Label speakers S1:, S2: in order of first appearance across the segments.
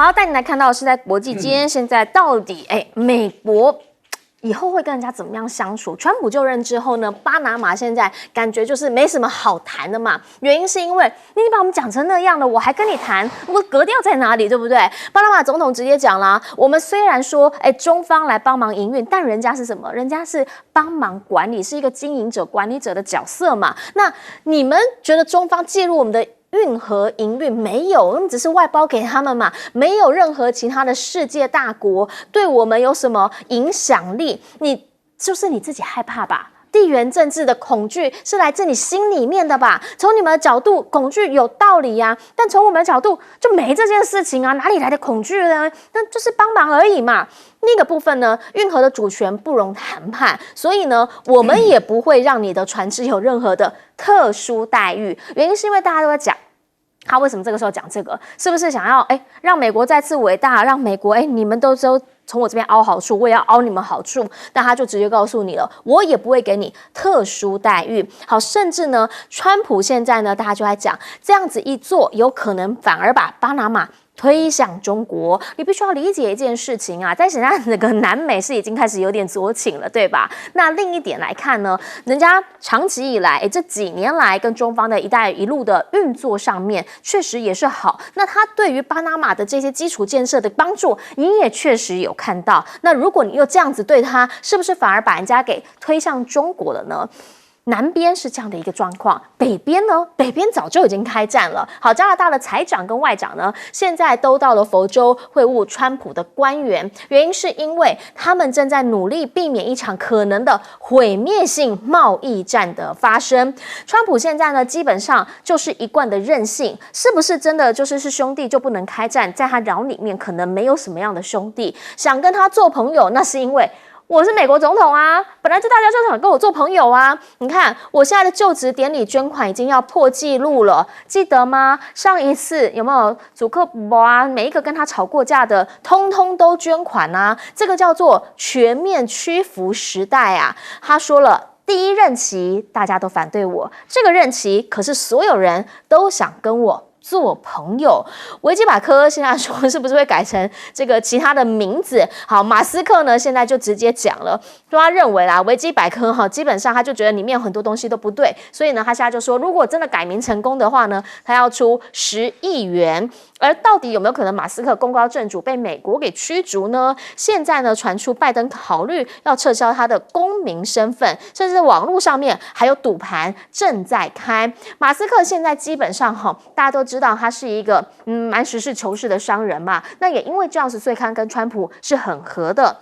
S1: 好，带你来看到的是在国际间，现在到底美国以后会跟人家怎么样相处？川普就任之后呢，巴拿马现在感觉就是没什么好谈的嘛。原因是因为你把我们讲成那样了，我还跟你谈，我格调在哪里，对不对？巴拿马总统直接讲啦，我们虽然说中方来帮忙营运，但人家是什么？人家是帮忙管理，是一个经营者、管理者的角色嘛。那你们觉得中方介入我们的运河营运没有，我们只是外包给他们嘛，没有任何其他的世界大国对我们有什么影响力？你就是你自己害怕吧？地缘政治的恐惧是来自你心里面的吧？从你们的角度，恐惧有道理呀，但从我们的角度就没这件事情啊，哪里来的恐惧呢？那就是帮忙而已嘛。那个部分呢，运河的主权不容谈判，所以呢，我们也不会让你的船只有任何的特殊待遇。原因是因为大家都在讲。他为什么这个时候讲这个？是不是想要让美国再次伟大，让美国你们都从我这边凹好处，我也要凹你们好处？但他就直接告诉你了，我也不会给你特殊待遇。好，甚至呢，川普现在呢，大家就在讲这样子一做，有可能反而把巴拿马推向中国。你必须要理解一件事情啊，在现在那个南美是已经开始有点左倾了，对吧？那另一点来看呢，人家长期以来这几年来跟中方的一带一路的运作上面确实也是好，那他对于巴拿马的这些基础建设的帮助你也确实有看到。那如果你又这样子对他，是不是反而把人家给推向中国了呢？南边是这样的一个状况，北边呢？北边早就已经开战了。好，加拿大的财长跟外长呢，现在都到了佛州会晤川普的官员，原因是因为他们正在努力避免一场可能的毁灭性贸易战的发生。川普现在呢，基本上就是一贯的任性，是不是真的就是兄弟就不能开战？在他脑里面可能没有什么样的兄弟想跟他做朋友，那是因为我是美国总统啊，本来就大家就想跟我做朋友啊。你看我现在的就职典礼捐款已经要破纪录了，记得吗？上一次有没有祖克伯啊？每一个跟他吵过架的，通通都捐款啊。这个叫做全面屈服时代啊。他说了，第一任期大家都反对我，这个任期可是所有人都想跟我做朋友。维基百科现在说是不是会改成这个其他的名字？好，马斯克呢现在就直接讲了，说他认为啦，维基百科基本上他就觉得里面有很多东西都不对，所以呢他现在就说，如果真的改名成功的话呢，他要出10亿元。而到底有没有可能马斯克功高震主被美国给驱逐呢？现在呢传出拜登考虑要撤销他的公民身份，甚至网络上面还有赌盘正在开。马斯克现在基本上大家都知道他是一个蛮实事求是的商人嘛，那也因为这样子，所以他跟川普是很合的。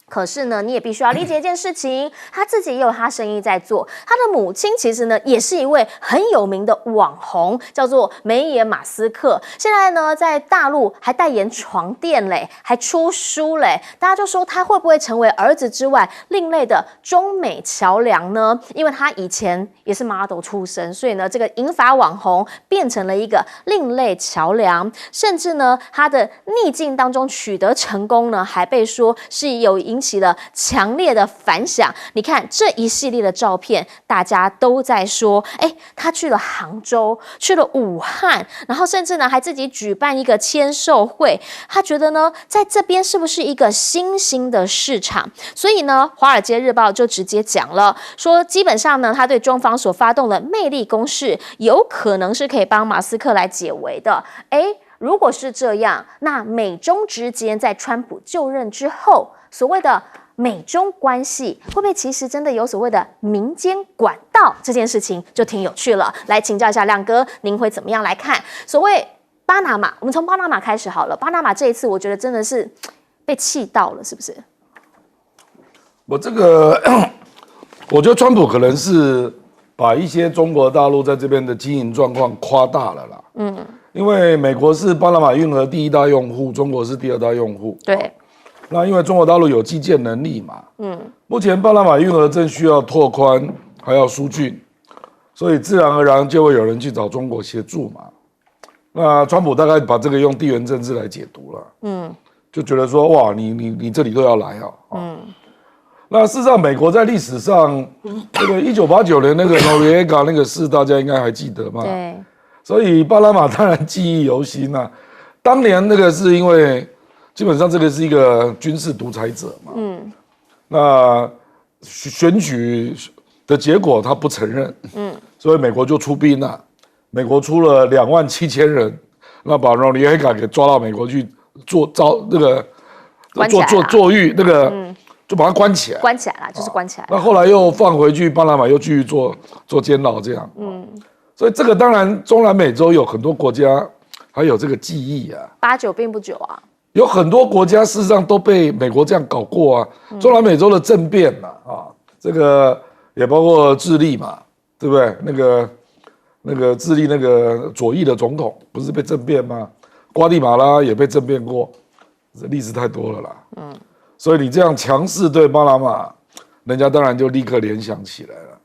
S1: 可是呢，你也必须要理解一件事情，他自己也有他生意在做。他的母亲其实呢，也是一位很有名的网红，叫做梅耶马斯克。现在呢，在大陆还代言床垫嘞，还出书嘞。大家就说他会不会成为儿子之外另类的中美桥梁呢？因为他以前也是 model 出身，所以呢，这个银发网红变成了一个另类桥梁。甚至呢，他的逆境当中取得成功呢，还被说是有引起了强烈的反响。你看这一系列的照片，大家都在说，他去了杭州，去了武汉，然后甚至呢还自己举办一个签售会。他觉得呢，在这边是不是一个新兴的市场？所以呢，《华尔街日报》就直接讲了，说基本上呢，他对中方所发动的魅力攻势，有可能是可以帮马斯克来解围的。如果是这样，那美中之间在川普就任之后，所谓的美中关系会不会其实真的有所谓的民间管道？这件事情就挺有趣了。来请教一下亮哥，您会怎么样来看所谓巴拿马？我们从巴拿马开始好了。巴拿马这一次，我觉得真的是被气到了，是不是？
S2: 我觉得川普可能是把一些中国大陆在这边的经营状况夸大了啦。因为美国是巴拿马运河第1大用户，中国是第2大用户。
S1: 对。
S2: 那因为中国大陆有基建能力嘛，目前巴拿马运河正需要拓宽，还要疏浚，所以自然而然就会有人去找中国协助嘛。那川普大概把这个用地缘政治来解读了，就觉得说哇，你这里都要来啊，那事实上，美国在历史上，这个1989年那个 Noriega 那个事，大家应该还记得嘛？
S1: 对。
S2: 所以巴拿马当然记忆犹新啊。当年那个是因为基本上这个是一个军事独裁者嘛，那选举的结果他不承认，所以美国就出兵了，美国出了27000人，那把诺里黑卡给抓到美国去坐狱，那个就把他关起来，
S1: 就是关起来。
S2: 那后来又放回去巴拿马，又继续做监牢这样，所以这个当然中南美洲有很多国家还有这个记忆啊
S1: ，89并不久啊。有
S2: 很多国家事实上都被美国这样搞过啊，中南美洲的政变嘛，这个也包括智利嘛，对不对？那个智利那个左翼的总统不是被政变吗？瓜地马拉也被政变过，这例子太多了啦。所以你这样强势对巴拿马，人家当然就立刻联想起来了。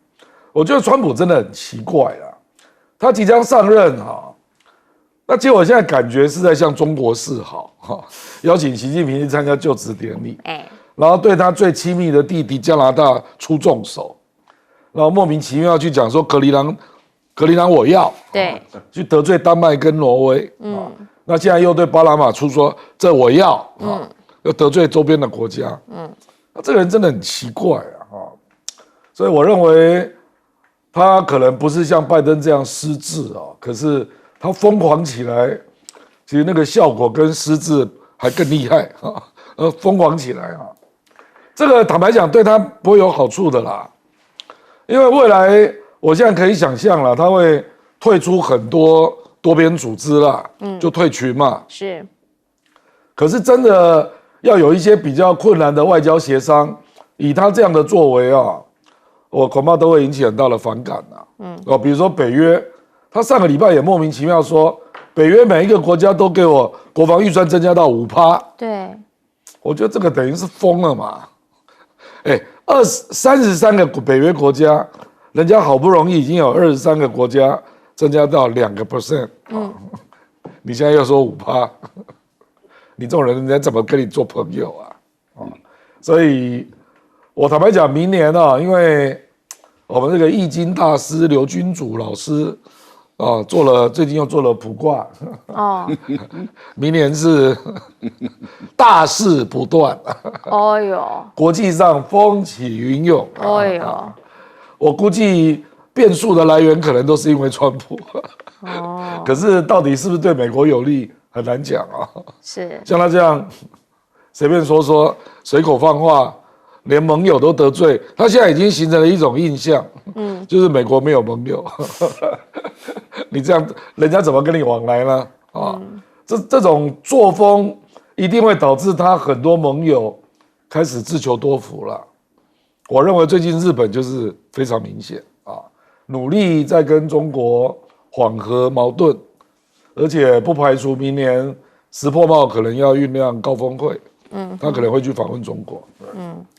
S2: 我觉得川普真的很奇怪啦，他即将上任那结果现在感觉是在向中国示好邀请习近平去参加就职典礼，然后对他最亲密的弟弟加拿大出重手，然后莫名其妙去讲说格陵兰我要，
S1: 对，
S2: 去得罪丹麦跟挪威，那现在又对巴拿马出说这我要，又得罪周边的国家，那这个人真的很奇怪所以我认为他可能不是像拜登这样失智可是他疯狂起来，其实那个效果跟失智还更厉害疯狂起来这个坦白讲对他不会有好处的啦，因为未来我现在可以想象了，他会退出很多多边组织啦，就退群嘛。
S1: 是，
S2: 可是真的要有一些比较困难的外交协商，以他这样的作为我恐怕都会引起很大的反感比如说北约，他上个礼拜也莫名其妙说，北约每一个国家都给我国防预算增加到5%。
S1: 对，
S2: 我觉得这个等于是疯了嘛。33个北约国家，人家好不容易已经有23个国家增加到2%，你现在又说5%，你这种人家怎么跟你做朋友所以我坦白讲，明年因为我们这个易经大师刘君祖老师最近又做了卜卦明年是大事不断国际上风起云涌我估计变数的来源可能都是因为川普可是到底是不是对美国有利很难讲
S1: 是
S2: 像他这样随便说随口放话，连盟友都得罪，他现在已经形成了一种印象，就是美国没有盟友你这样人家怎么跟你往来呢这种作风一定会导致他很多盟友开始自求多福了。我认为最近日本就是非常明显努力在跟中国缓和矛盾，而且不排除明年石破茂可能要酝酿高峰会，他可能会去访问中国。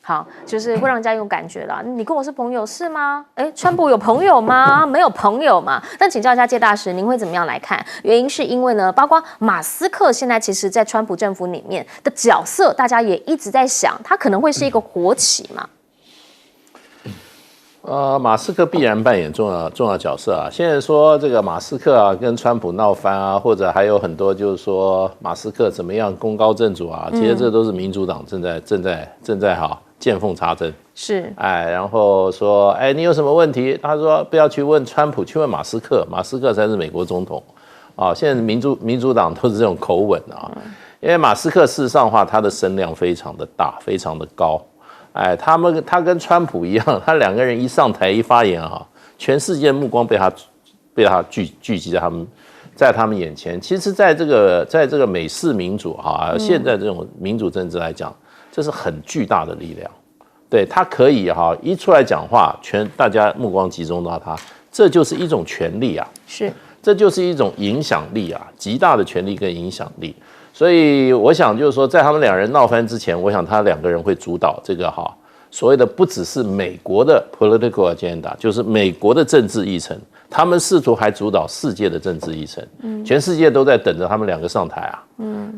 S1: 好，就是会让人家有感觉啦。你跟我是朋友是吗？川普有朋友吗？没有朋友嘛。但请教一下介大使，您会怎么样来看？原因是因为呢，包括马斯克现在其实在川普政府里面的角色，大家也一直在想，他可能会是一个国旗嘛。
S3: 马斯克必然扮演重要角色现在说这个马斯克跟川普闹翻或者还有很多就是说马斯克怎么样功高震主其实这都是民主党正在见缝插针。是，然后说，你有什么问题？他说不要去问川普，去问马斯克，马斯克才是美国总统现在民主党都是这种口吻因为马斯克事实上的话，他的声量非常的大，非常的高。他跟川普一样，他两个人一上台一发言全世界目光被他聚集在他们眼前。其实在这个美式民主现在这种民主政治来讲，这是很巨大的力量。对，他可以一出来讲话，大家目光集中到他，这就是一种权力是，这就是一种影响力极大的权力跟影响力。所以我想就是说，在他们两人闹翻之前，我想他两个人会主导这个所谓的不只是美国的 political agenda， 就是美国的政治议程，他们试图还主导世界的政治议程，全世界都在等着他们两个上台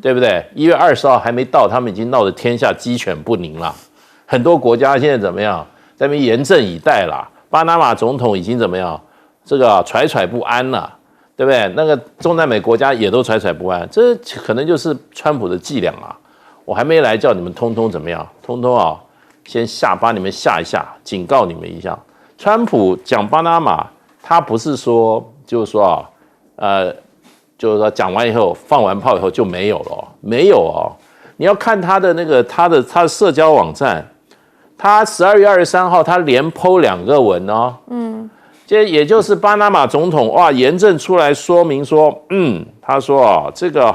S3: 对不对？1月20号还没到，他们已经闹得天下鸡犬不宁了。很多国家现在怎么样，在那边严阵以待啦。巴拿马总统已经怎么样，这个惴惴不安了。对不对？那个中南美国家也都惴惴不安，这可能就是川普的伎俩啊！我还没来叫你们通通怎么样，通通啊，先把你们吓一吓，警告你们一下。川普讲巴拿马，他不是说就是说就是说讲完以后放完炮以后就没有了哦，没有哦。你要看他的那个他的社交网站，他12月23号他连 po 2个文哦，这也就是巴拿马总统严正出来说明说，他说这个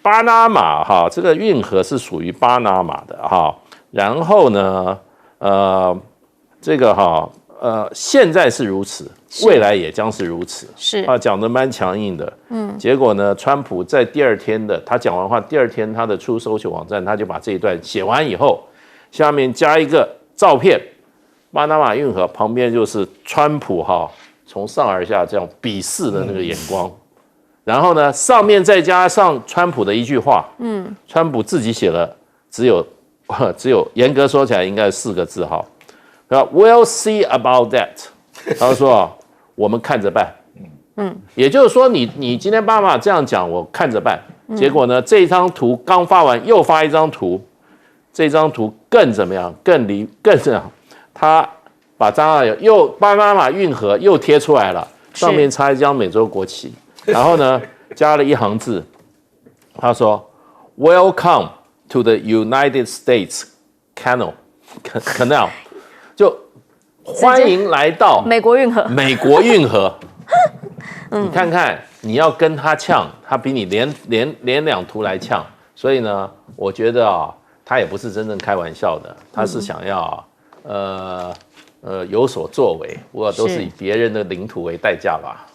S3: 巴拿马这个运河是属于巴拿马的然后呢这个现在是如此，未来也将是如此，
S1: 是
S3: 讲得蛮强硬的，结果呢，川普在第二天的他讲完话，第二天他的Truth Social网站他就把这一段写完以后，下面加一个照片。巴拿马运河旁边就是川普从上而下这样鄙视的那个眼光，然后呢上面再加上川普的一句话，川普自己写了只有严格说起来应该是4个字，We'll see about that。他说我们看着办，也就是说你今天巴拿马这样讲，我看着办。结果呢这张图刚发完又发一张图，这张图更怎么样？更这样。他把巴拿马运河又贴出来了，上面插一张美洲国旗，然后呢加了一行字，他说 "Welcome to the United States Canal"， 就欢迎来到
S1: 美国运河。
S3: 美国运河，你看看，你要跟他呛，他比你连2图来呛，所以呢，我觉得他也不是真正开玩笑的，他是想要有所作为，不过都是以别人的领土为代价吧。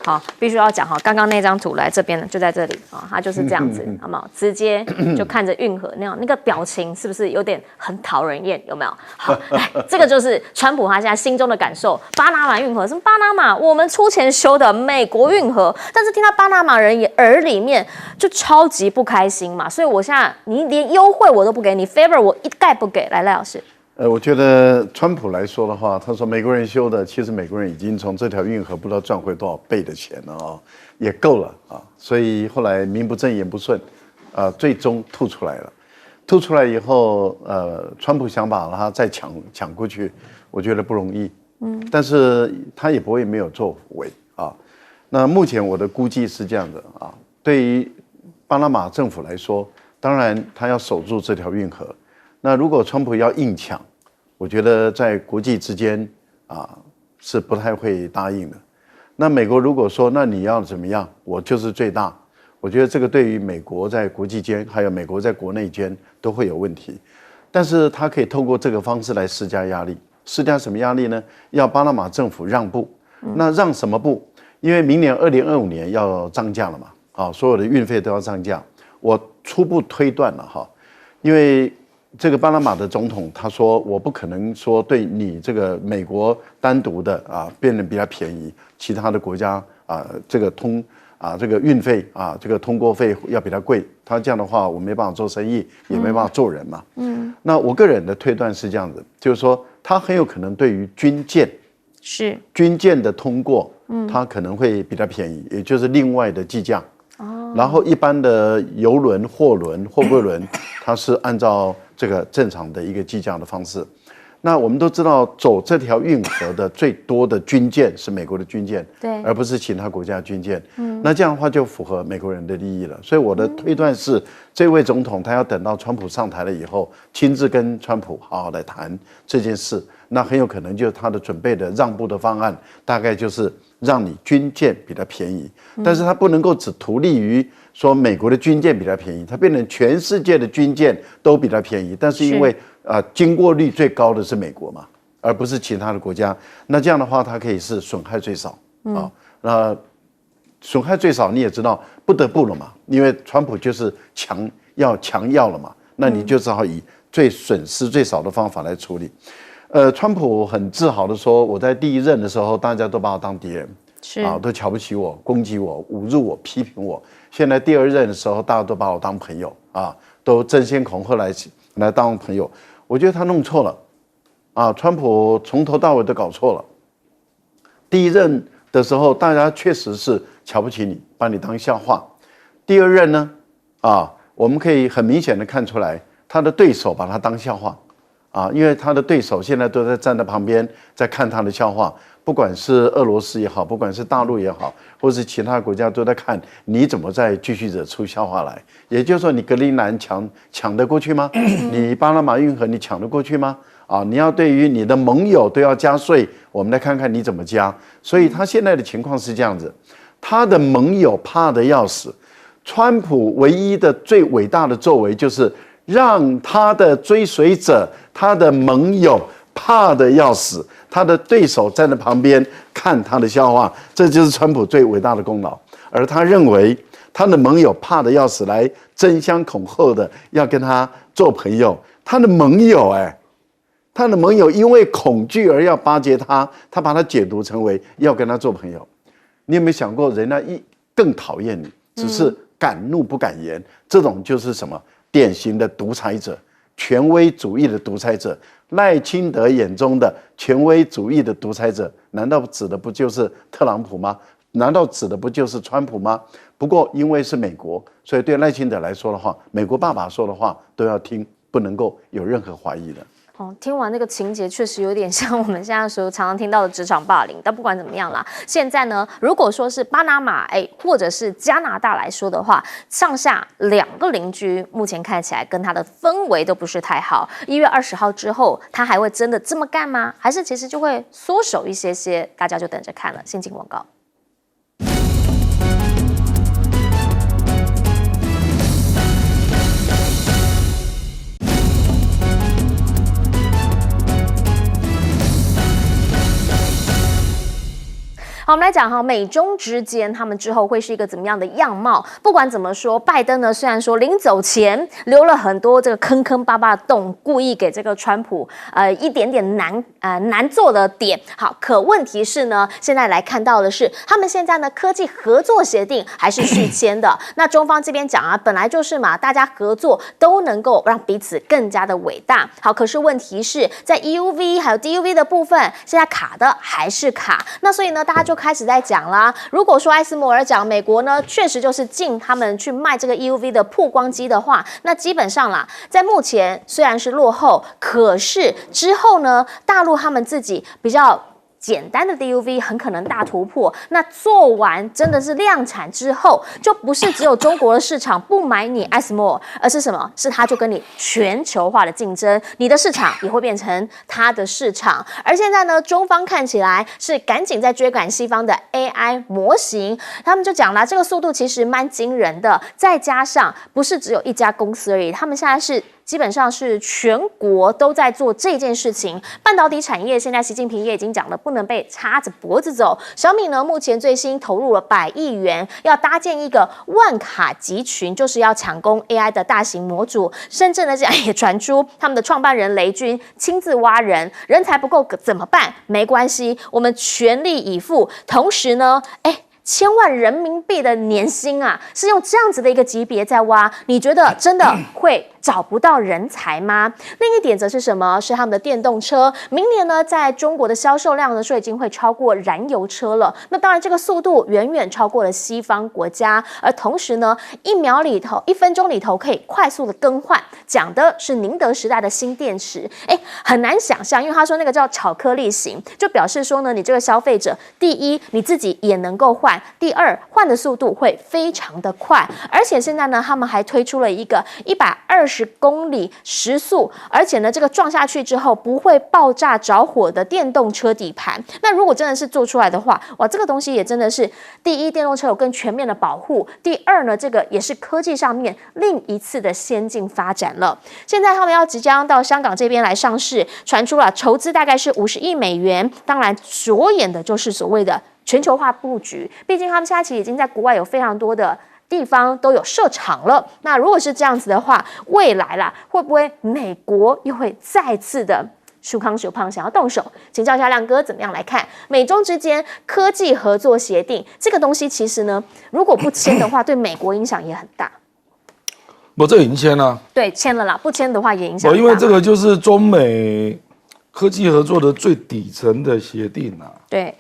S1: 好，必须要讲刚刚那张图来这边呢，就在这里它就是这样子，好没有？直接就看着运河那个表情，是不是有点很讨人厌？有没有？好，来，这个就是川普他现在心中的感受。巴拿马运河是巴拿马我们出钱修的美国运河，但是听到巴拿马人耳里面就超级不开心嘛，所以我现在你连优惠我都不给你 ，favor 我一概不给。来，赖老师。
S4: 我觉得川普来说的话，他说美国人修的，其实美国人已经从这条运河不知道赚回多少倍的钱了也够了所以后来名不正言不顺，最终吐出来了。吐出来以后，川普想把它再抢过去，我觉得不容易。但是他也不会没有作为那目前我的估计是这样的对于巴拿马政府来说，当然他要守住这条运河。那如果川普要硬抢，我觉得在国际之间是不太会答应的。那美国如果说那你要怎么样，我就是最大，我觉得这个对于美国在国际间还有美国在国内间都会有问题。但是他可以透过这个方式来施加压力，施加什么压力呢？要巴拿马政府让步。那让什么步？因为明年2025年要涨价了嘛所有的运费都要涨价。我初步推断了因为这个巴拿马的总统他说，我不可能说对你这个美国单独的变得比较便宜，其他的国家这个这个运费这个通过费要比他贵，他这样的话我没办法做生意，也没办法做人嘛。那我个人的推断是这样子，就是说他很有可能对于军舰的通过，他可能会比较便宜，也就是另外的计价。然后一般的邮轮、货柜轮，它是按照这个正常的一个计价的方式。那我们都知道，走这条运河的最多的军舰是美国的军舰，
S1: 对，
S4: 而不是其他国家的军舰。那这样的话就符合美国人的利益了。所以我的推断是，这位总统他要等到川普上台了以后，亲自跟川普好好来谈这件事。那很有可能就是他的准备的让步的方案，大概就是让你军舰比较便宜，但是他不能够只图利于说美国的军舰比较便宜，它变成全世界的军舰都比较便宜，但是因为经过率最高的是美国嘛，而不是其他的国家。那这样的话，它可以是损害最少那损害最少你也知道不得不了嘛，因为川普就是强要了嘛，那你就只好以最损失最少的方法来处理。川普很自豪的说，我在第一任的时候，大家都把我当敌人，都瞧不起我、攻击我、侮辱我、批评我。现在第二任的时候，大家都把我当朋友都争先恐后来当朋友。我觉得他弄错了川普从头到尾都搞错了。第一任的时候，大家确实是瞧不起你，把你当笑话。第二任呢，我们可以很明显的看出来，他的对手把他当笑话，因为他的对手现在都在站在旁边在看他的笑话，不管是俄罗斯也好，不管是大陆也好，或是其他国家都在看你怎么再继续惹出笑话来。也就是说，你格陵兰抢得过去吗？你巴拿马运河你抢得过去吗？你要对于你的盟友都要加税，我们来看看你怎么加。所以他现在的情况是这样子，他的盟友怕得要死。川普唯一的最伟大的作为就是让他的追随者、他的盟友怕得要死，他的对手站在旁边看他的笑话，这就是川普最伟大的功劳。而他认为他的盟友怕得要死，来争相恐后的要跟他做朋友。他的盟友因为恐惧而要巴结他，他把他解读成为要跟他做朋友。你有没有想过，人家更讨厌你，只是敢怒不敢言，这种就是什么？典型的独裁者，权威主义的独裁者。赖清德眼中的权威主义的独裁者，难道指的不就是特朗普吗？难道指的不就是川普吗？不过因为是美国，所以对赖清德来说的话，美国爸爸说的话都要听，不能够有任何怀疑的。
S1: 听完那个情节，确实有点像我们现在所常常听到的职场霸凌。但不管怎么样啦，现在呢，如果说是巴拿马或者是加拿大来说的话，上下两个邻居目前看起来跟他的氛围都不是太好。1月20号之后，他还会真的这么干吗？还是其实就会缩手一些些？大家就等着看了。先进广告。好，我们来讲哈，美中之间他们之后会是一个怎么样的样貌？不管怎么说，拜登呢虽然说临走前留了很多这个坑坑巴巴的洞，故意给这个川普一点点难做的点。好，可问题是呢，现在来看到的是，他们现在呢科技合作协定还是续签的。那中方这边讲本来就是嘛，大家合作都能够让彼此更加的伟大。好，可是问题是在 EUV 还有 DUV 的部分，现在卡的还是卡。那所以呢，大家就开始在讲啦。如果说艾斯摩尔讲美国呢，确实就是禁他们去卖这个 EUV 的曝光机的话，那基本上啦，在目前虽然是落后，可是之后呢，大陆他们自己比较简单的 DUV 很可能大突破，那做完真的是量产之后，就不是只有中国的市场不买你艾斯摩尔，而是什么？是它就跟你全球化的竞争，你的市场也会变成它的市场。而现在呢，中方看起来是赶紧在追赶西方的 AI 模型，他们就讲了，这个速度其实蛮惊人的，再加上不是只有一家公司而已，他们现在是基本上是全国都在做这件事情。半导体产业现在习近平也已经讲了，不能被插着脖子走。小米呢，目前最新投入了100亿元，要搭建一个万卡集群，就是要抢攻 AI 的大型模组。深圳呢，这样也传出他们的创办人雷军亲自挖人，人才不够怎么办？没关系，我们全力以赴。同时呢，1000万人民币的年薪是用这样子的一个级别在挖，你觉得真的会找不到人才吗？另一点则是什么？是他们的电动车，明年呢，在中国的销售量呢，说已经会超过燃油车了。那当然，这个速度远远超过了西方国家，而同时呢，1分钟里头可以快速的更换，讲的是宁德时代的新电池。很难想象，因为他说那个叫巧克力型，就表示说呢，你这个消费者，第一你自己也能够换，第二换的速度会非常的快，而且现在呢，他们还推出了一个120公里时速，而且呢，这个撞下去之后不会爆炸着火的电动车底盘。那如果真的是做出来的话，哇，这个东西也真的是第一，电动车有更全面的保护；第二呢，这个也是科技上面另一次的先进发展了。现在他们要即将到香港这边来上市，传出了筹资大概是50亿美元，当然着眼的就是所谓的全球化布局。毕竟他们现在其实已经在国外有非常多的地方都有设厂了。那如果是这样子的话，未来啦，会不会美国又会再次的苏康手胖想要动手？请教一下亮哥怎么样来看美中之间科技合作协定这个东西？其实呢，如果不签的话，对美国影响也很大。
S2: 这已经签了。
S1: 对，签了啦，不签的话也影响很大。
S2: 因为这个就是中美科技合作的最底层的协定啊。
S1: 对。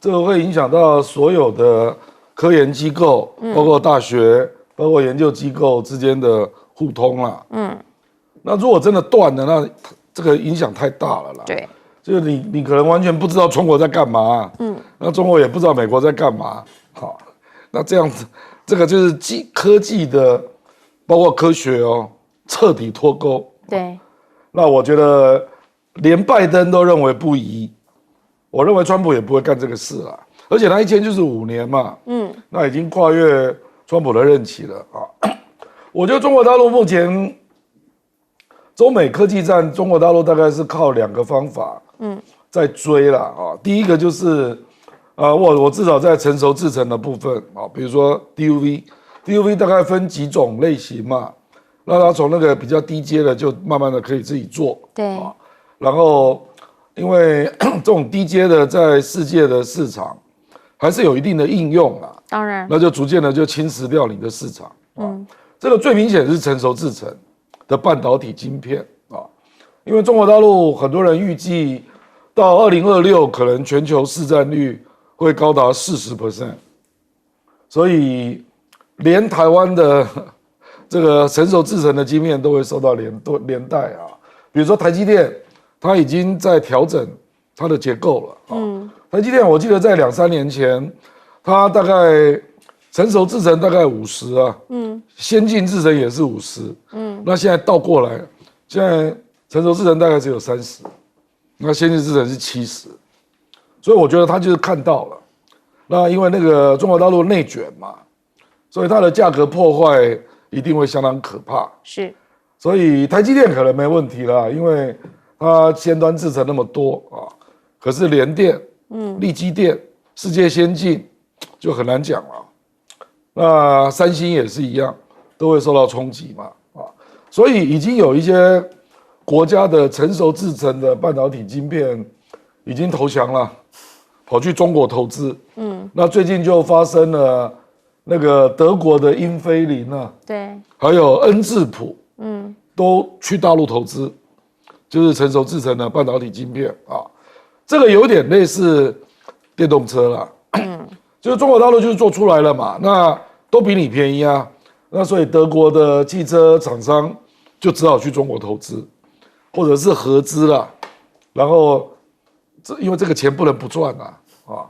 S2: 这个会影响到所有的科研机构，包括大学，包括研究机构之间的互通啦。那如果真的断了，那这个影响太大了啦。
S1: 对，
S2: 就是你可能完全不知道中国在干嘛，那中国也不知道美国在干嘛。好，那这样子，这个就是科技的，包括科学哦，彻底脱钩。
S1: 对，
S2: 那我觉得连拜登都认为不宜，我认为川普也不会干这个事啦。而且他一签就是5年嘛，那已经跨越川普的任期了啊。我觉得中国大陆目前中美科技战，中国大陆大概是靠2个方法，在追啦啊。第一个就是我至少在成熟制程的部分啊，比如说 DUV 大概分几种类型嘛。那他从那个比较低阶的，就慢慢的可以自己做，
S1: 对，
S2: 然后因为这种低阶的在世界的市场还是有一定的应用啦，
S1: 当然，
S2: 那就逐渐的就侵蚀掉你的市场，这个最明显是成熟制程的半导体晶片啊，因为中国大陆很多人预计到2026可能全球市占率会高达40%，所以连台湾的这个成熟制程的晶片都会受到连带啊，比如说台积电，它已经在调整它的结构了。台积电我记得在2-3年前，它大概成熟制程大概50啊，先进制程也是50，那现在倒过来，现在成熟制程大概只有30，那先进制程是70，所以我觉得它就是看到了，那因为那个中国大陆内卷嘛，所以它的价格破坏一定会相当可怕，
S1: 是，
S2: 所以台积电可能没问题啦，因为它先端制程那么多啊，可是联电、力积电、世界先进就很难讲了。那三星也是一样，都会受到冲击嘛，所以已经有一些国家的成熟制程的半导体晶片已经投降了，跑去中国投资。那最近就发生了。那个德国的英飞凌啊，
S1: 对，
S2: 还有恩智浦，都去大陆投资，就是成熟制程的半导体晶片啊，这个有点类似电动车啦，就是中国大陆就是做出来了嘛，那都比你便宜啊，那所以德国的汽车厂商就只好去中国投资，或者是合资啦，然后因为这个钱不能不赚啊，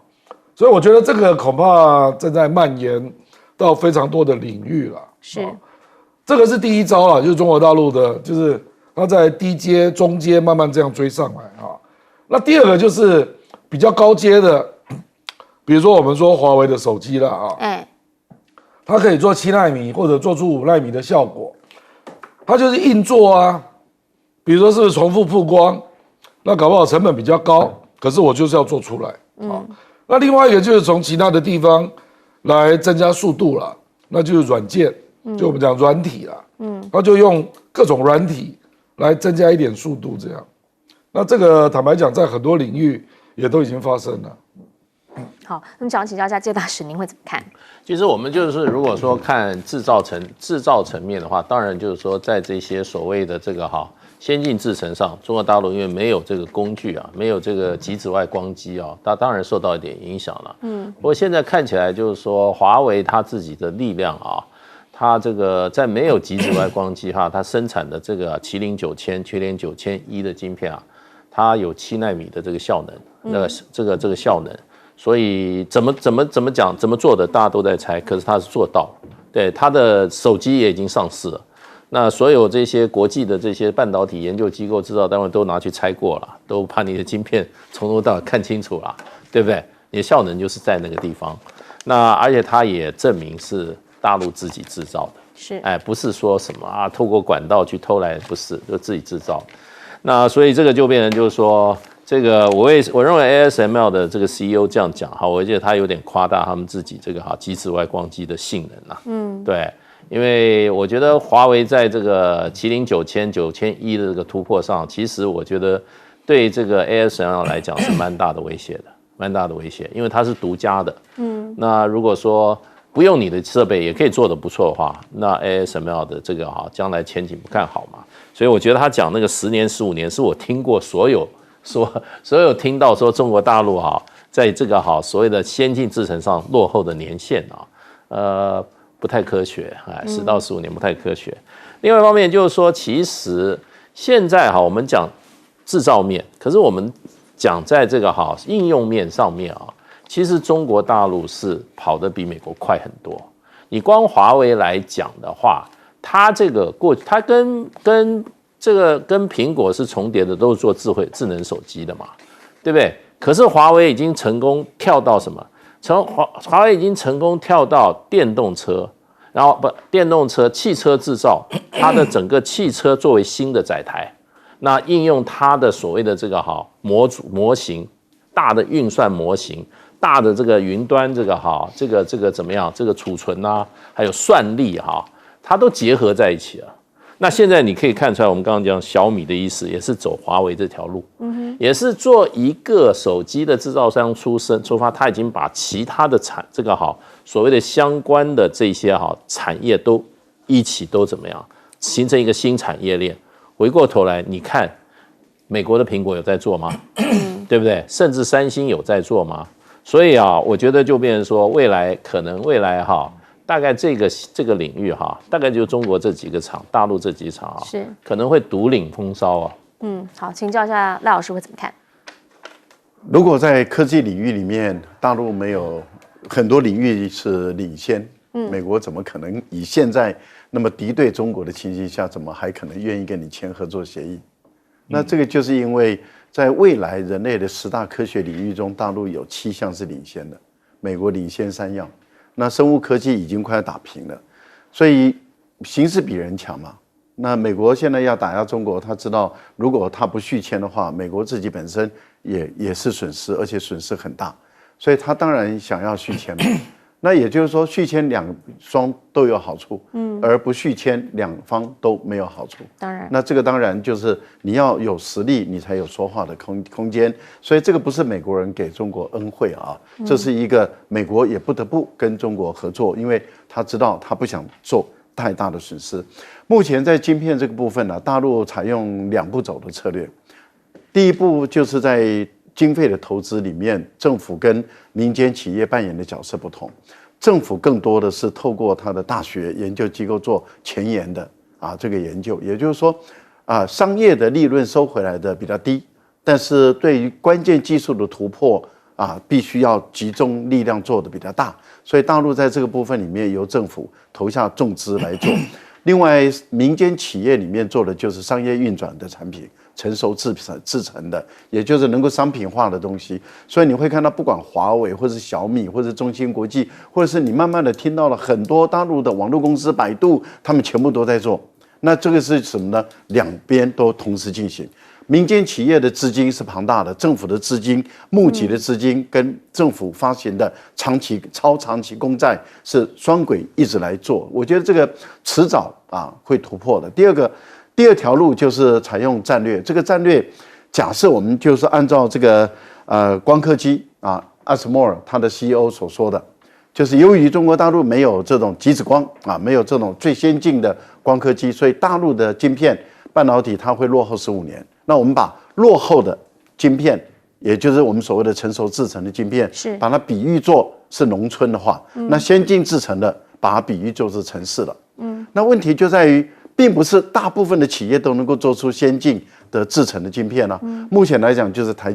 S2: 所以我觉得这个恐怕正在蔓延到非常多的领域了，
S1: 是，
S2: 这个是第一招啦，就是中国大陆的，就是它在低阶、中阶慢慢这样追上来啊。那第二个就是比较高阶的，比如说我们说华为的手机啦啊，它可以做7奈米或者做出5奈米的效果，它就是硬做啊。比如说是不是重复曝光，那搞不好成本比较高，可是我就是要做出来啊。那另外一个就是从其他的地方来增加速度啦，那就是软件，就我们讲软体啦，它就用各种软体来增加一点速度，这样。那这个坦白讲，在很多领域也都已经发生了。
S1: 好，那么想请教一下介大使，您会怎么看？
S3: 其实我们就是如果说看制造层面的话，当然就是说在这些所谓的这个先进制程上，中国大陆因为没有这个工具啊，没有这个极紫外光机啊，它当然受到一点影响了。不过现在看起来就是说，华为它自己的力量啊，它这个在没有极紫外光机它生产的这个麒麟9000、麒麟9001的晶片啊，它有7奈米的这个效能，这个效能。所以怎么讲怎么做的，大家都在猜，可是他是做到，对，他的手机也已经上市了。那所有这些国际的这些半导体研究机构、制造单位都拿去拆过了，都把你的晶片从头到尾看清楚了，对不对？你的效能就是在那个地方。那而且它也证明是大陆自己制造的，
S1: 是，
S3: 不是说什么透过管道去偷来，不是，就自己制造。那所以这个就变成就是说。这个我认为 ASML 的这个 CEO 这样讲我觉得他有点夸大他们自己这个极紫外光机的性能啦。对，因为我觉得华为在这个麒麟9000、9001的这个突破上，其实我觉得对这个 ASML 来讲是蛮大的威胁的，蛮大的威胁，因为它是独家的。那如果说不用你的设备也可以做得不错的话，那 ASML 的这个将来前景不看好嘛。所以我觉得他讲那个10年、15年，是我听过所有听到说中国大陆在这个所谓的先进制程上落后的年限不太科学，10到15年不太科学。另外一方面就是说，其实现在我们讲制造面，可是我们讲在这个应用面上面其实中国大陆是跑得比美国快很多。你光华为来讲的话，它这个它跟苹果是重叠的，都是做智能手机的嘛，对不对？可是华为已经成功跳到什么？华为已经成功跳到电动车，然后电动车、汽车制造，它的整个汽车作为新的载台，那应用它的所谓的这个模型，大的运算模型。大的这个云端这个怎么样？这个储存还有算力它都结合在一起了。那现在你可以看出来，我们刚刚讲小米的意思也是走华为这条路，也是做一个手机的制造商出发，他已经把其他的所谓的相关的这些产业都一起都怎么样形成一个新产业链。回过头来，你看美国的苹果有在做吗？对不对？甚至三星有在做吗？所以我觉得就变成说，未来大概这个领域大概就是中国这几个厂，大陆这几厂
S1: 是
S3: 可能会独领风骚
S1: 好，请教一下赖老师会怎么看？
S4: 如果在科技领域里面，大陆没有很多领域是领先，美国怎么可能以现在那么敌对中国的情形下，怎么还可能愿意跟你签合作协议？那这个就是因为在未来人类的10大科学领域中，大陆有7项是领先的，美国领先3样。那生物科技已经快要打平了，所以形势比人强嘛。那美国现在要打压中国，他知道如果他不续签的话，美国自己本身也是损失，而且损失很大，所以他当然想要续签嘛。那也就是说，续签两双都有好处，而不续签两方都没有好处。
S1: 当然，
S4: 那这个当然就是你要有实力，你才有说话的空间。所以这个不是美国人给中国恩惠这是一个美国也不得不跟中国合作，因为他知道他不想做太大的损失。目前在晶片这个部分大陆采用2步走的策略。第一步就是在经费的投资里面，政府跟民间企业扮演的角色不同。政府更多的是透过他的大学研究机构做前沿的这个研究，也就是说商业的利润收回来的比较低，但是对于关键技术的突破必须要集中力量做的比较大，所以大陆在这个部分里面由政府投下重资来做。另外，民间企业里面做的就是商业运转的产品，成熟制成的，也就是能够商品化的东西。所以你会看到，不管华为或是小米，或是中芯国际，或者是你慢慢的听到了很多大陆的网络公司，百度，他们全部都在做。那这个是什么呢？两边都同时进行。民间企业的资金是庞大的，政府的资金、募集的资金跟政府发行的超长期公债是双轨一直来做。我觉得这个迟早会突破的。第二条路就是采用战略，这个战略假设我们就是按照这个光刻机阿斯莫尔他的 CEO 所说的，就是由于中国大陆没有这种极紫光没有这种最先进的光刻机，所以大陆的晶片半导体它会落后15年。那我们把落后的晶片，也就是我们所谓的成熟制程的晶片，把它比喻作是农村的话，那先进制程的把它比喻就是城市了。那问题就在于，并不是大部分的企业都能够做出先进的制程的晶片目前来讲，就是台。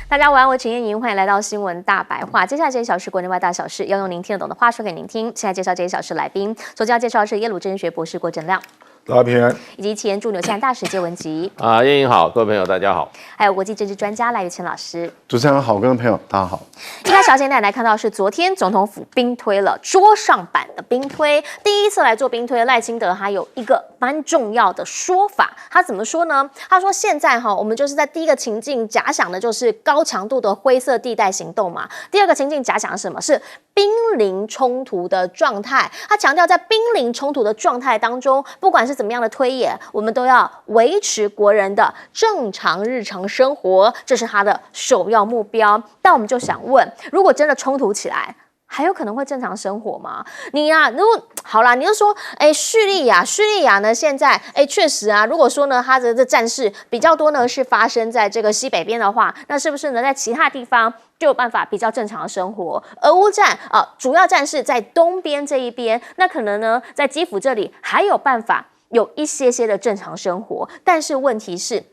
S1: 大家晚安，我陈燕莹，欢迎来到新闻大白话。接下来这一小时国内外大小事，要用您听得懂的话说给您听。现在介绍这一小时来宾，首先要介绍的是耶鲁政治学博士郭正亮，
S2: 大家平安，
S1: 以及前驻纽西兰大使谢文吉
S3: 燕莹好，各位朋友大家好，
S1: 还有国际政治专家赖玉清老师。
S4: 主持人好，各位朋友大家好。
S1: 一开始要先带来看到是昨天总统府兵推了桌上版的兵推，第一次来做兵推的赖清德还有一个蛮重要的说法，他怎么说呢？他说现在我们就是在第一个情境假想的就是高强度的灰色地带行动嘛，第二个情境假想是什么？是濒临冲突的状态。他强调在濒临冲突的状态当中，不管是怎么样的推演，我们都要维持国人的正常日常生活，这是他的首要目标。但我们就想问，如果真的冲突起来，还有可能会正常生活吗？你呀、如果好啦，你就说，叙利亚呢，现在确实啊，如果说呢，它的这战事比较多呢，是发生在这个西北边的话，那是不是呢，在其他地方就有办法比较正常的生活？俄乌战主要战事在东边这一边，那可能呢，在基辅这里还有办法有一些的正常生活，但是问题是。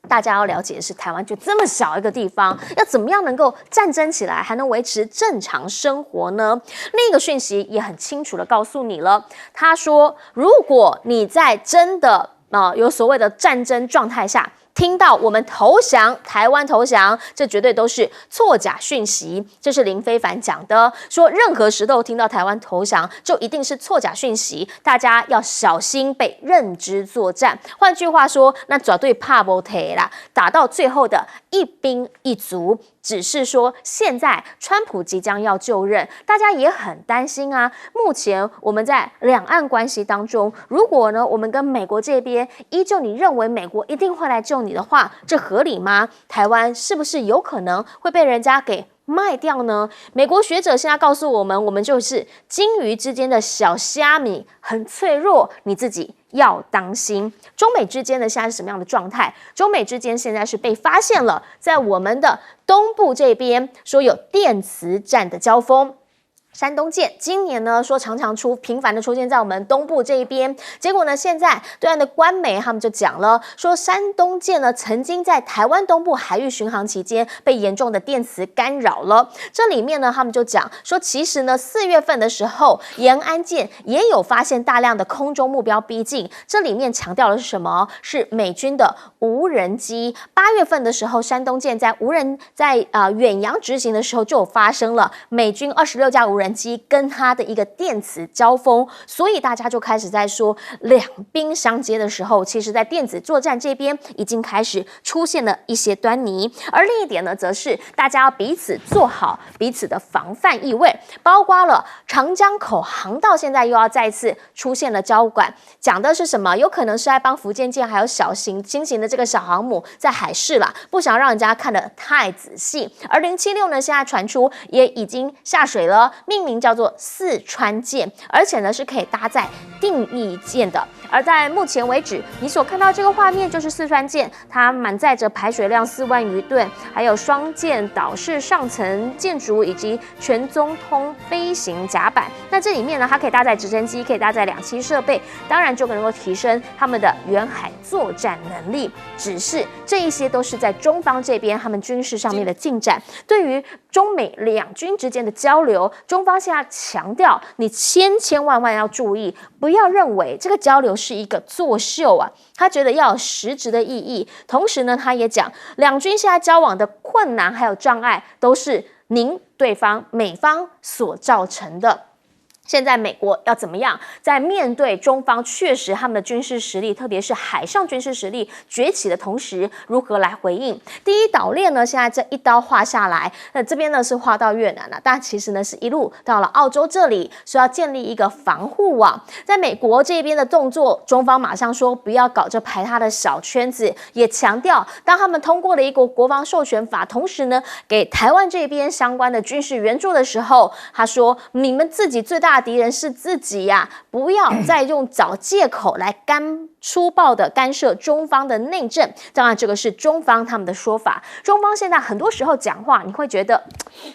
S1: 大家要了解的是，台湾就这么小一个地方，要怎么样能够战争起来，还能维持正常生活呢？另一个讯息也很清楚的告诉你了，他说，如果你在真的有所谓的战争状态下，听到我们投降，台湾投降，这绝对都是错假讯息。这是林非凡讲的，说任何时候听到台湾投降，就一定是错假讯息，大家要小心被认知作战。换句话说，那绝对怕不退啦，打到最后的一兵一卒。只是说，现在川普即将要就任，大家也很担心啊。目前我们在两岸关系当中，如果呢我们跟美国这边依旧你认为美国一定会来救你的话，这合理吗？台湾是不是有可能会被人家给卖掉呢？美国学者现在告诉我们，我们就是鲸鱼之间的小虾米，很脆弱，你自己要当心。中美之间呢，现在是什么样的状态？中美之间现在是被发现了，在我们的东部这边说有电磁战的交锋。山东舰今年呢说常常频繁的出现在我们东部这一边，结果呢现在对岸的官媒他们就讲了，说山东舰呢曾经在台湾东部海域巡航期间被严重的电磁干扰了。这里面呢他们就讲说，其实呢4月份的时候，延安舰也有发现大量的空中目标逼近，这里面强调的是什么？是美军的无人机。8月份的时候，山东舰在远洋执行的时候就有发生了美军26架无人机跟它的一个电磁交锋，所以大家就开始在说两兵相接的时候，其实在电子作战这边已经开始出现了一些端倪。而另一点呢，则是大家要彼此做好彼此的防范意味，包括了长江口航道现在又要再次出现了交管，讲的是什么？有可能是在帮福建舰还有新型的这个小航母在海试啦，不想让人家看得太仔细。而076呢，现在传出也已经下水了，命名叫做四川舰，而且呢是可以搭载定翼舰的。而在目前为止，你所看到这个画面就是四川舰，它满载着排水量4万余吨，还有双舰岛式上层建筑以及全中通飞行甲板。那这里面呢，它可以搭载直升机，可以搭载2栖设备，当然就能够提升他们的远海作战能力。只是这一些都是在中方这边他们军事上面的进展。对于中美两军之间的交流，中方现在强调，你千万要注意，不要认为这个交流是一个作秀啊，他觉得要有实质的意义。同时呢，他也讲，两军现在交往的困难还有障碍，都是对方美方所造成的。现在美国要怎么样在面对中方确实他们的军事实力，特别是海上军事实力崛起的同时，如何来回应？第一岛链呢，现在这一刀划下来，那这边呢是划到越南了，但其实呢是一路到了澳洲这里，说要建立一个防护网。在美国这边的动作，中方马上说不要搞这排他的小圈子，也强调当他们通过了一个国防授权法，同时呢给台湾这边相关的军事援助的时候，他说你们自己最大敌人是自己呀，不要再用找借口来粗暴的干涉中方的内政。当然，这个是中方他们的说法。中方现在很多时候讲话，你会觉得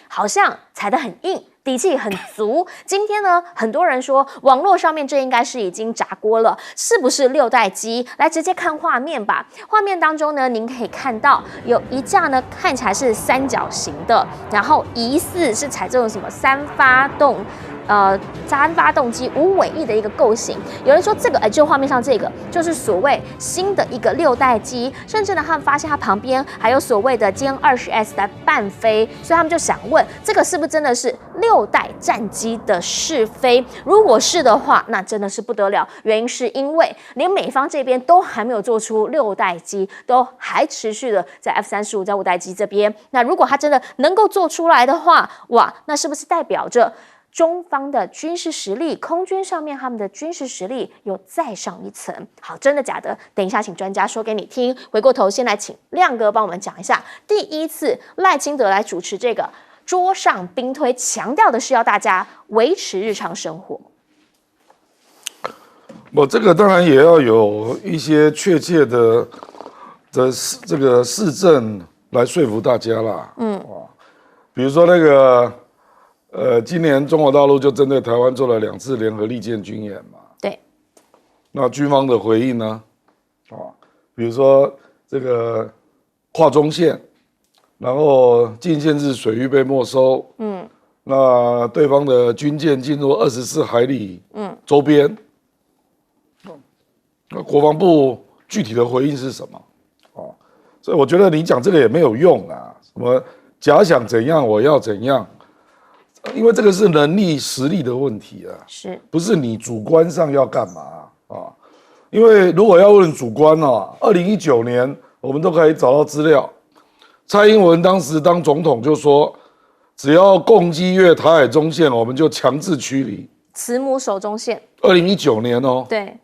S1: 好像踩得很硬，底气很足。今天呢，很多人说网络上面这应该是已经炸锅了，是不是6代机？来直接看画面吧。画面当中呢，您可以看到有一架呢看起来是三角形的，然后疑似是采这种什么三发动机无尾翼的一个构型。有人说这个就画面上这个就是所谓新的一个6代机，甚至呢他们发现它旁边还有所谓的歼20S 在伴飞，所以他们就想问这个是不是真的是6代战机的试飞？如果是的话，那真的是不得了。原因是因为连美方这边都还没有做出6代机，都还持续的在 F-35在5代机这边。那如果它真的能够做出来的话，哇，那是不是代表着中方的军事实力，空军上面他们的军事实力又再上一层？好，真的假的？等一下请专家说给你听。回过头先来请亮哥帮我们讲一下，第一次赖清德来主持这个桌上兵推，强调的是要大家维持日常生活。
S2: 我这个当然也要有一些确切的这个市政来说服大家啦。比如说那个今年中国大陆就针对台湾做了2次联合利剑军演嘛。
S1: 对。
S2: 那军方的回应呢？比如说这个跨中线，然后禁限制水域被没收。那对方的军舰进入24海里周边。那国防部具体的回应是什么？所以我觉得你讲这个也没有用啊。什么假想怎样，我要怎样？因为这个是能力实力的问题啊，不是你主观上要干嘛啊？因为如果要问主观啊，2019年我们都可以找到资料，蔡英文当时当总统就说，只要共击越台海中线，我们就强制驱离。
S1: 慈母手中线。
S2: 2019年哦。
S1: 对。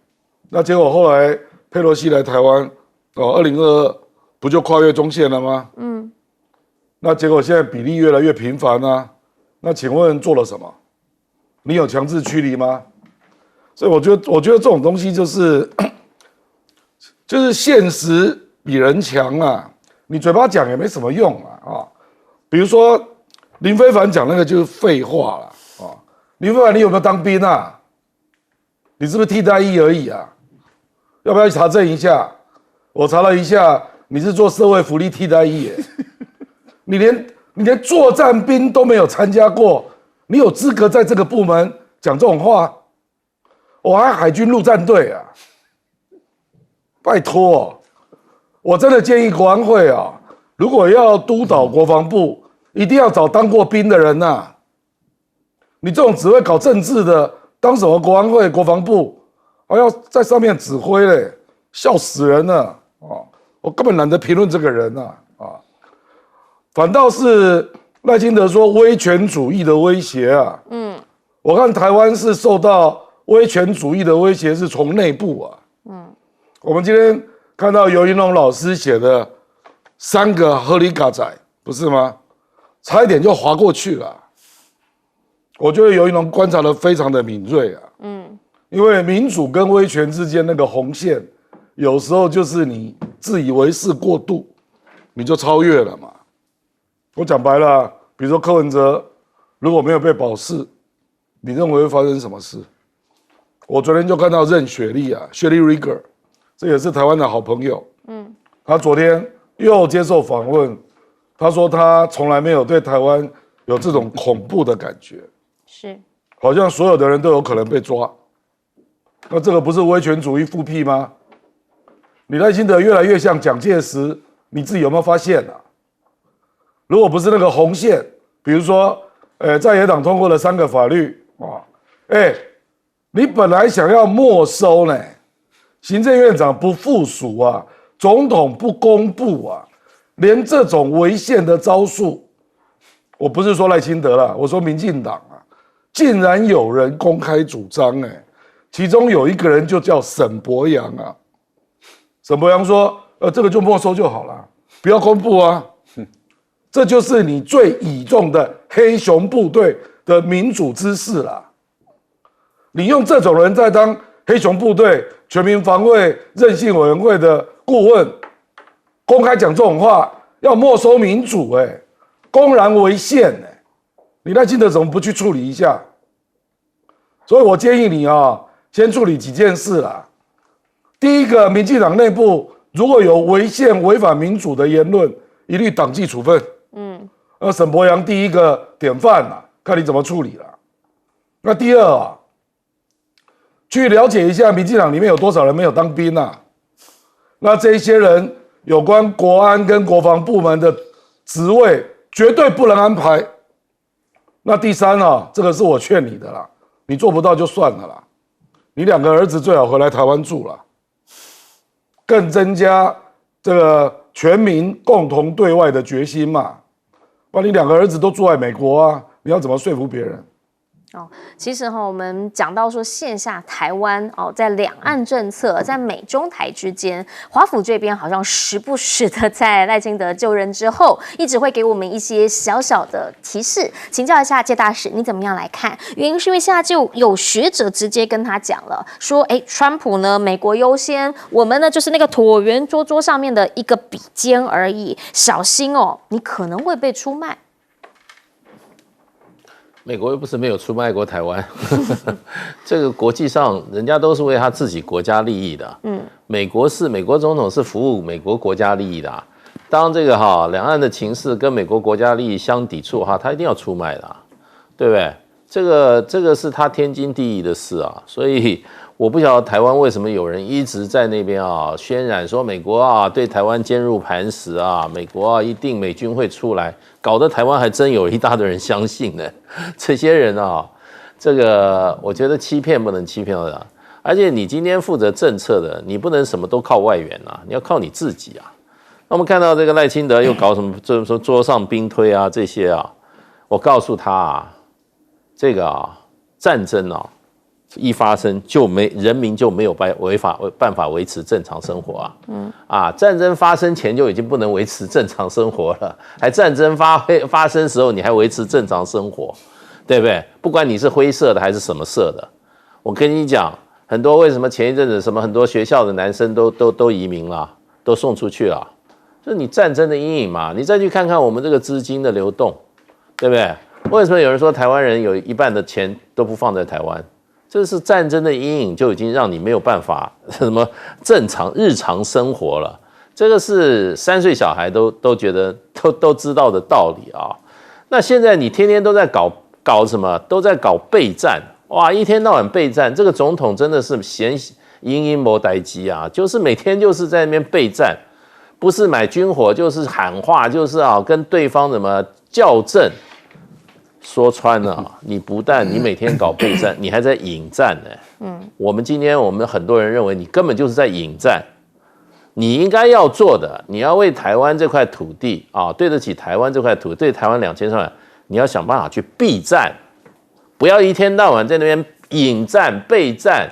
S2: 那结果后来佩洛西来台湾，2022不就跨越中线了吗？那结果现在比例越来越频繁啊。那请问做了什么？你有强制驱离吗？所以我觉得这种东西就是现实比人强啊。你嘴巴讲也没什么用啊。比如说林非凡讲那个就是废话了啊。林非凡你有没有当兵啊？你是不是替代役而已啊？要不要查证一下？我查了一下，你是做社会福利替代役耶，你连作战兵都没有参加过，你有资格在这个部门讲这种话？我还海军陆战队啊，拜托，我真的建议国安会啊，如果要督导国防部，一定要找当过兵的人呐。你这种只会搞政治的，当什么国安会、国防部？还要在上面指挥嘞，笑死人了我根本懒得评论这个人反倒是赖清德说威权主义的威胁啊。我看台湾是受到威权主义的威胁是从内部啊。我们今天看到尤云龙老师写的3个合理嘎仔，不是吗？差一点就划过去了。我觉得尤云龙观察得非常的敏锐啊。因为民主跟威权之间那个红线，有时候就是你自以为是过度，你就超越了嘛。我讲白了，比如说柯文哲如果没有被保释，你认为会发生什么事？我昨天就看到任雪莉啊，雪莉 Rieger， 这也是台湾的好朋友。他昨天又接受访问，他说他从来没有对台湾有这种恐怖的感觉，好像所有的人都有可能被抓。那这个不是威权主义复辟吗？你赖清德越来越像蒋介石，你自己有没有发现啊？如果不是那个红线，比如说，在野党通过了3个法律你本来想要没收呢，行政院长不附属啊，总统不公布啊，连这种违宪的招数，我不是说赖清德啦，我说民进党啊，竟然有人公开主张其中有一个人就叫沈伯洋啊，沈伯洋说，这个就没收就好了，不要公布啊，这就是你最倚重的黑熊部队的民主之士啦。你用这种人在当黑熊部队全民防卫韧性委员会的顾问，公开讲这种话，要没收民主公然违宪你赖清德怎么不去处理一下？所以我建议你先处理几件事啦。第一个，民进党内部如果有违宪、违反民主的言论，一律党纪处分。沈伯洋第一个典范啦，看你怎么处理啦。那第二去了解一下民进党里面有多少人没有当兵啊？那这一些人有关国安跟国防部门的职位绝对不能安排。那第三这个是我劝你的啦，你做不到就算了啦。你2个儿子最好回来台湾住了，更增加这个全民共同对外的决心嘛。不然你2个儿子都住在美国啊，你要怎么说服别人？
S1: 其实我们讲到说线下台湾在两岸政策，在美中台之间，华府这边好像时不时的在赖清德就任之后，一直会给我们一些小小的提示。请教一下介大使，你怎么样来看？原因是因为现在就有学者直接跟他讲了，说川普呢，美国优先，我们呢就是那个椭圆桌上面的一个笔尖而已，小心你可能会被出卖。
S3: 美国又不是没有出卖过台湾，这个国际上人家都是为他自己国家利益的。美国总统是服务美国国家利益的当这个两岸的情势跟美国国家利益相抵触他一定要出卖的对不对？这个是他天经地义的事所以我不晓得台湾为什么有人一直在那边渲染说美国对台湾坚如磐石美国一定美军会出来，搞得台湾还真有一大堆人相信呢。这些人这个我觉得欺骗不能欺骗的而且你今天负责政策的，你不能什么都靠外援你要靠你自己那我们看到这个赖清德又搞什么，就是说桌上兵推这些我告诉他这个战争一发生人民就没有办法维持正常生活战争发生前就已经不能维持正常生活了，还战争发生时候你还维持正常生活，对不对？不管你是灰色的还是什么色的，我跟你讲，很多为什么前一阵子什么很多学校的男生都移民了，都送出去了，就是你战争的阴影嘛。你再去看看我们这个资金的流动，对不对？为什么有人说台湾人有一半的钱都不放在台湾？这是战争的阴影就已经让你没有办法什么正常日常生活了。这个是3岁小孩都觉得都知道的道理那现在你天天都在搞什么？都在搞备战，哇！一天到晚备战，这个总统真的是闲阴谋代机就是每天就是在那边备战，不是买军火就是喊话，就是跟对方怎么校正。说穿了你不但你每天搞备战，你还在引战呢。我们今天很多人认为你根本就是在引战。你应该要做的，你要为台湾这块土地对得起台湾这块土地，对台湾2300万，你要想办法去避战，不要一天到晚在那边引战备战。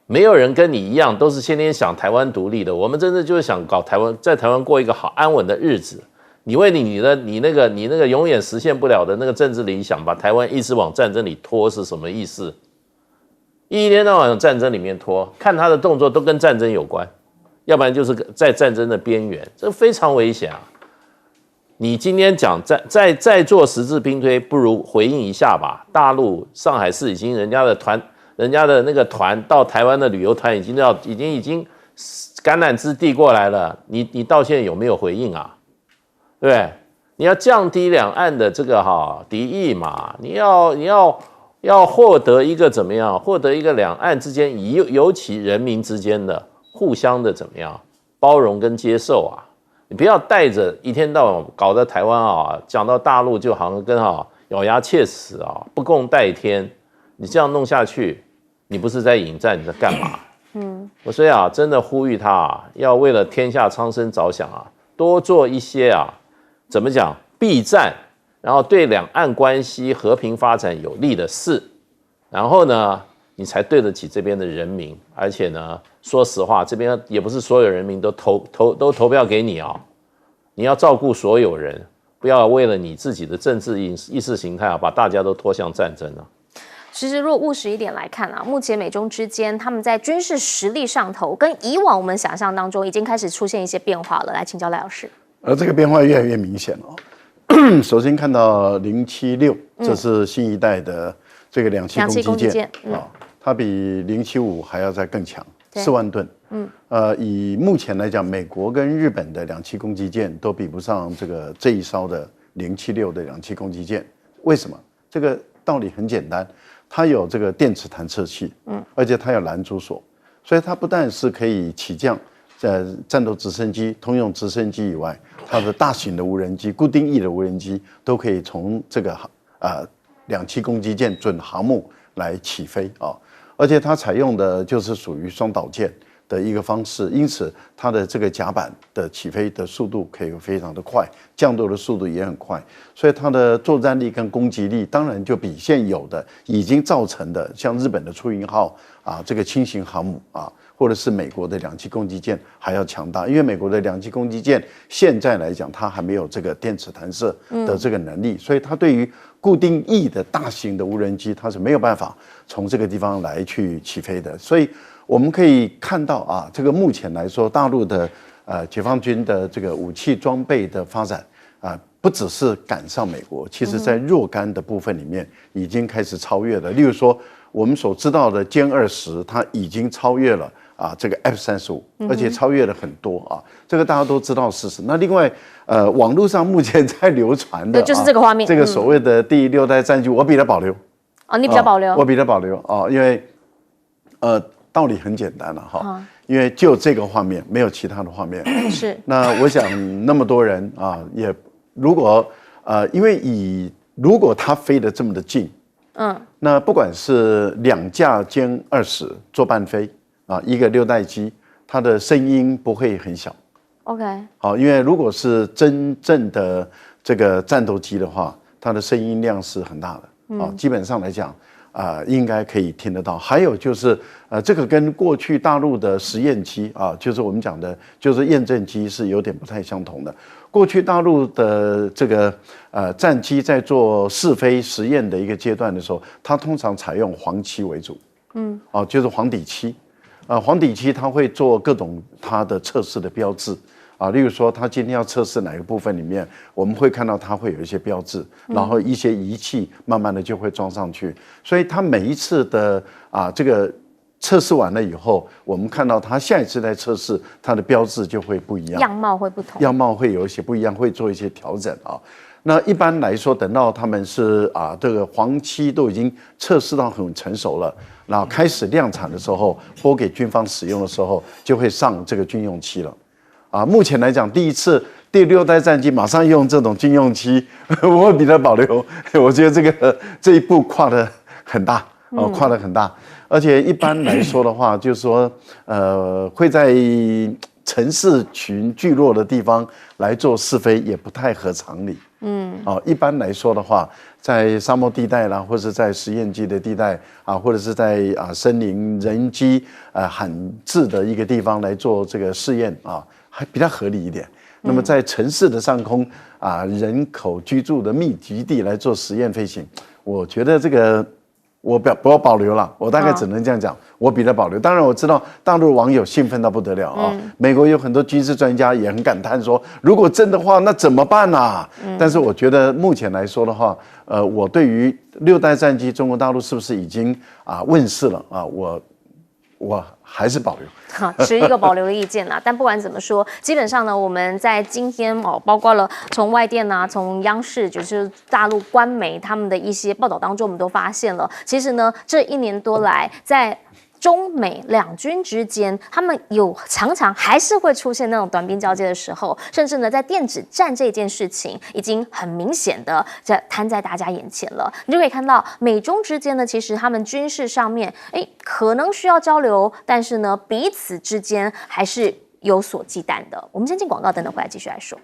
S3: 没有人跟你一样都是天天想台湾独立的，我们真的就是想搞台湾，在台湾过一个好安稳的日子。你为你那个永远实现不了的那个政治理想，把台湾一直往战争里拖是什么意思？一天到晚往战争里面拖，看他的动作都跟战争有关，要不然就是在战争的边缘，这非常危险你今天讲再做实质兵推，不如回应一下吧。大陆上海市已经人家的那个团到台湾的旅游团已经橄榄枝递过来了，你到现在有没有回应对不对？你要降低两岸的这个敌意嘛，你要获得一个怎么样？获得一个两岸之间，尤其人民之间的互相的怎么样包容跟接受你不要带着一天到晚搞得台湾讲到大陆就好像跟咬牙切齿不共戴天。你这样弄下去，你不是在引战，你在干嘛？所以真的呼吁他要为了天下苍生着想多做一些怎么讲避战，然后对两岸关系和平发展有利的事，然后呢，你才对得起这边的人民。而且呢，说实话，这边也不是所有人民都投票给你你要照顾所有人，不要为了你自己的政治意识形态把大家都拖向战争
S1: 其实，若务实一点来看目前美中之间他们在军事实力上头，跟以往我们想象当中已经开始出现一些变化了。来请教赖老师。
S4: 而这个变化越来越明显了首先看到076，这是新一代的这个两栖攻击舰它比075还要再更强，4万吨。以目前来讲，美国跟日本的两栖攻击舰都比不上这一艘的076的两栖攻击舰。为什么？这个道理很简单，它有这个电磁弹射器，而且它有拦阻索，所以它不但是可以起降战斗直升机、通用直升机以外，它的大型的无人机、固定翼的无人机都可以从这个两栖攻击舰准航母来起飞而且它采用的就是属于双导舰的一个方式，因此它的这个甲板的起飞的速度可以非常的快，降落的速度也很快，所以它的作战力跟攻击力当然就比现有的已经造成的像日本的出云号啊这个轻型航母啊，或者是美国的两栖攻击舰还要强大，因为美国的两栖攻击舰现在来讲它还没有这个电磁弹射的这个能力，所以它对于固定翼的大型的无人机它是没有办法从这个地方来去起飞的，所以我们可以看到啊，这个目前来说，大陆的解放军的这个武器装备的发展啊，不只是赶上美国，其实在若干的部分里面已经开始超越了。例如说，我们所知道的歼20，它已经超越了啊这个 F-35，而且超越了很多啊，这个大家都知道事实。那另外，网络上目前在流传的，
S1: 就是这个画面，
S4: 这个所谓的第6代战机，我比它保留。
S1: 哦，你比较保留，
S4: 我比它保留啊，因为道理很简单了哈，因为就这个画面，没有其他的画面。
S1: 是。
S4: 那我想那么多人啊，也如果因为如果它飞得这么的近，那不管是2架歼20做伴飞啊，一个6代机，它的声音不会很小。
S1: OK。
S4: 好，因为如果是真正的这个战斗机的话，它的声音量是很大的啊，基本上来讲。应该可以听得到。还有就是，这个跟过去大陆的实验机啊，就是我们讲的，就是验证机是有点不太相同的。过去大陆的这个战机在做试飞实验的一个阶段的时候，它通常采用黄漆为主，就是黄底漆，黄底漆它会做各种它的测试的标志。例如说，它今天要测试哪个部分里面，我们会看到它会有一些标志，然后一些仪器慢慢的就会装上去。所以它每一次的这个测试完了以后，我们看到它下一次在测试，它的标志就会不一样，
S1: 样貌会不同，
S4: 样貌会有一些不一样，会做一些调整啊。那一般来说，等到他们是这个黄漆都已经测试到很成熟了，然后开始量产的时候，拨给军方使用的时候，就会上这个军用漆了。目前来讲，第一次第6代战机马上用这种军用漆，我会比它保留。我觉得这一步跨得很大，跨得很大。而且一般来说的话，就是说，会在城市群聚落的地方来做试飞，也不太合常理。一般来说的话，在沙漠地带啦，或者在实验机的地带或者是在森林人机罕至的一个地方来做这个试验还比较合理一点。那么在城市的上空人口居住的密集地来做实验飞行，我觉得这个我保留了，我大概只能这样讲，我比较保留。当然我知道大陆网友兴奋到不得了美国有很多军事专家也很感叹说，如果真的话那怎么办啊？但是我觉得目前来说的话，我对于6代战机中国大陆是不是已经问世了我还是保留。
S1: 好，持一个保留的意见啦。但不管怎么说，基本上呢，我们在今天包括了从外电从央视，就是大陆官媒他们的一些报道当中，我们都发现了，其实呢，这1年多来，在中美两军之间，他们常常还是会出现那种短兵交接的时候，甚至呢，在电子战这件事情已经很明显的摊在大家眼前了。你就可以看到美中之间呢，其实他们军事上面，可能需要交流，但是呢，彼此之间还是有所忌惮的。我们先进广告，等等回来继续来说。